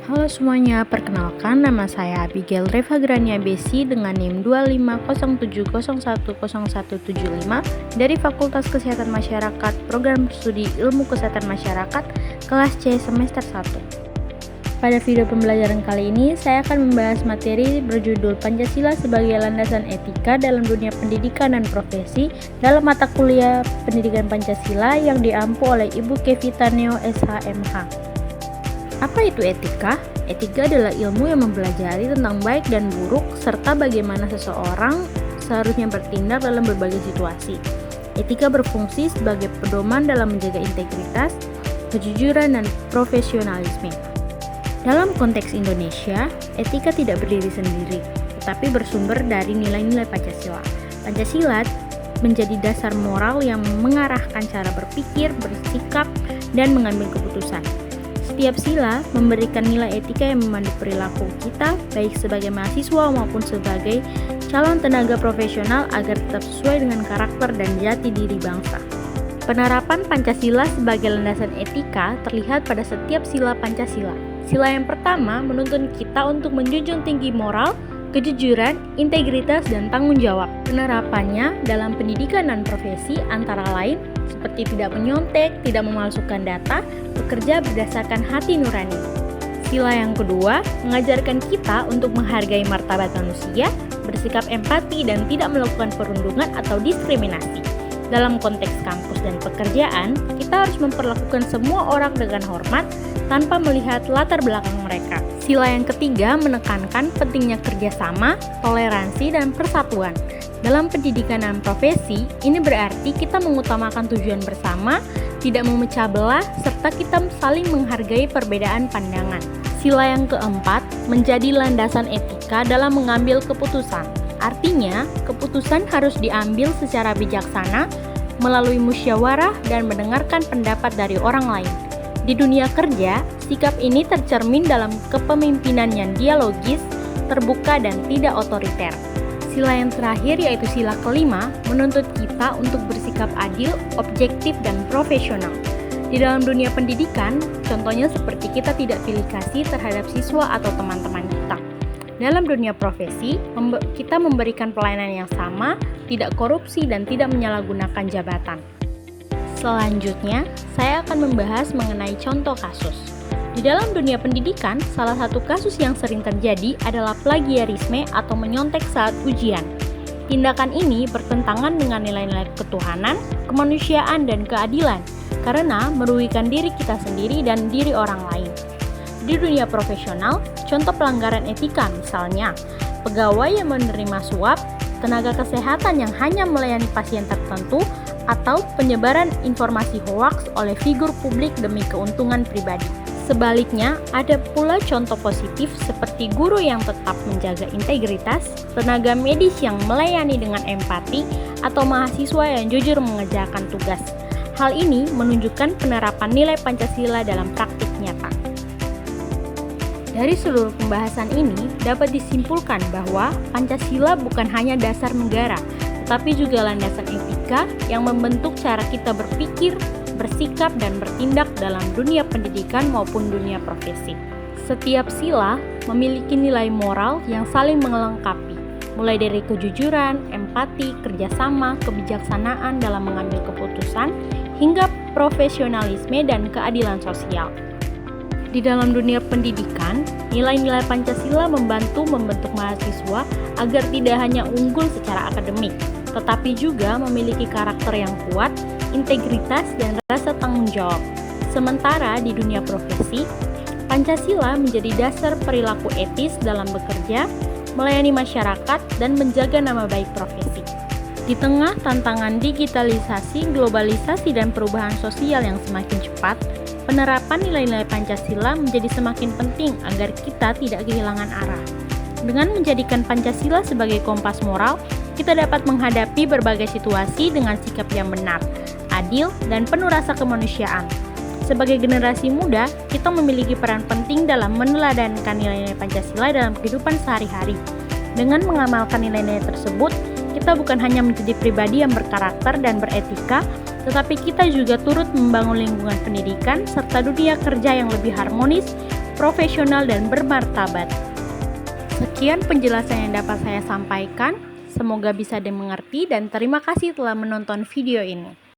Halo semuanya, perkenalkan nama saya Abigail Reva Grania Besi dengan NIM 2507010010175 dari Fakultas Kesehatan Masyarakat, Program Studi Ilmu Kesehatan Masyarakat, kelas C semester 1. Pada video pembelajaran kali ini, saya akan membahas materi berjudul Pancasila sebagai landasan etika dalam dunia pendidikan dan profesi dalam mata kuliah Pendidikan Pancasila yang diampu oleh Ibu Kevita Neo SHMH. Apa itu etika? Etika adalah ilmu yang mempelajari tentang baik dan buruk serta bagaimana seseorang seharusnya bertindak dalam berbagai situasi. Etika berfungsi sebagai pedoman dalam menjaga integritas, kejujuran, dan profesionalisme. Dalam konteks Indonesia, etika tidak berdiri sendiri, tetapi bersumber dari nilai-nilai Pancasila. Pancasila menjadi dasar moral yang mengarahkan cara berpikir, bersikap, dan mengambil keputusan. Setiap sila memberikan nilai etika yang memandu perilaku kita, baik sebagai mahasiswa maupun sebagai calon tenaga profesional agar tetap sesuai dengan karakter dan jati diri bangsa. Penerapan Pancasila sebagai landasan etika terlihat pada setiap sila Pancasila. Sila yang pertama menuntun kita untuk menjunjung tinggi moral, kejujuran, integritas, dan tanggung jawab. Penerapannya dalam pendidikan dan profesi antara lain seperti tidak menyontek, tidak memalsukan data, bekerja berdasarkan hati nurani. Sila yang kedua mengajarkan kita untuk menghargai martabat manusia, bersikap empati, dan tidak melakukan perundungan atau diskriminasi. Dalam konteks kampus dan pekerjaan, kita harus memperlakukan semua orang dengan hormat tanpa melihat latar belakang mereka. Sila yang ketiga menekankan pentingnya kerjasama, toleransi, dan persatuan. Dalam pendidikan dan profesi, ini berarti kita mengutamakan tujuan bersama, tidak memecah belah, serta kita saling menghargai perbedaan pandangan. Sila yang keempat menjadi landasan etika dalam mengambil keputusan. Artinya, keputusan harus diambil secara bijaksana, melalui musyawarah dan mendengarkan pendapat dari orang lain. Di dunia kerja, sikap ini tercermin dalam kepemimpinan yang dialogis, terbuka, dan tidak otoriter. Sila yang terakhir yaitu sila kelima menuntut kita untuk bersikap adil, objektif, dan profesional. Di dalam dunia pendidikan, contohnya seperti kita tidak pilih kasih terhadap siswa atau teman-teman kita. Dalam dunia profesi, kita memberikan pelayanan yang sama, tidak korupsi, dan tidak menyalahgunakan jabatan. Selanjutnya, saya akan membahas mengenai contoh kasus. Di dalam dunia pendidikan, salah satu kasus yang sering terjadi adalah plagiarisme atau menyontek saat ujian. Tindakan ini bertentangan dengan nilai-nilai ketuhanan, kemanusiaan, dan keadilan karena merugikan diri kita sendiri dan diri orang lain. Di dunia profesional, contoh pelanggaran etika misalnya, pegawai yang menerima suap, tenaga kesehatan yang hanya melayani pasien tertentu, atau penyebaran informasi hoaks oleh figur publik demi keuntungan pribadi. Sebaliknya, ada pula contoh positif seperti guru yang tetap menjaga integritas, tenaga medis yang melayani dengan empati, atau mahasiswa yang jujur mengerjakan tugas. Hal ini menunjukkan penerapan nilai Pancasila dalam praktik nyata. Dari seluruh pembahasan ini, dapat disimpulkan bahwa Pancasila bukan hanya dasar negara, tetapi juga landasan etika yang membentuk cara kita berpikir, bersikap, dan bertindak dalam dunia pendidikan maupun dunia profesi. Setiap sila memiliki nilai moral yang saling melengkapi, mulai dari kejujuran, empati, kerjasama, kebijaksanaan dalam mengambil keputusan, hingga profesionalisme dan keadilan sosial. Di dalam dunia pendidikan, nilai-nilai Pancasila membantu membentuk mahasiswa agar tidak hanya unggul secara akademik, tetapi juga memiliki karakter yang kuat, integritas, dan rasa tanggung jawab. Sementara di dunia profesi, Pancasila menjadi dasar perilaku etis dalam bekerja, melayani masyarakat, dan menjaga nama baik profesi. Di tengah tantangan digitalisasi, globalisasi, dan perubahan sosial yang semakin cepat, penerapan nilai-nilai Pancasila menjadi semakin penting agar kita tidak kehilangan arah. Dengan menjadikan Pancasila sebagai kompas moral, kita dapat menghadapi berbagai situasi dengan sikap yang benar, adil, dan penuh rasa kemanusiaan. Sebagai generasi muda, kita memiliki peran penting dalam meneladankan nilai-nilai Pancasila dalam kehidupan sehari-hari. Dengan mengamalkan nilai-nilai tersebut, kita bukan hanya menjadi pribadi yang berkarakter dan beretika, tetapi kita juga turut membangun lingkungan pendidikan serta dunia kerja yang lebih harmonis, profesional, dan bermartabat. Sekian penjelasan yang dapat saya sampaikan. Semoga bisa dimengerti dan terima kasih telah menonton video ini.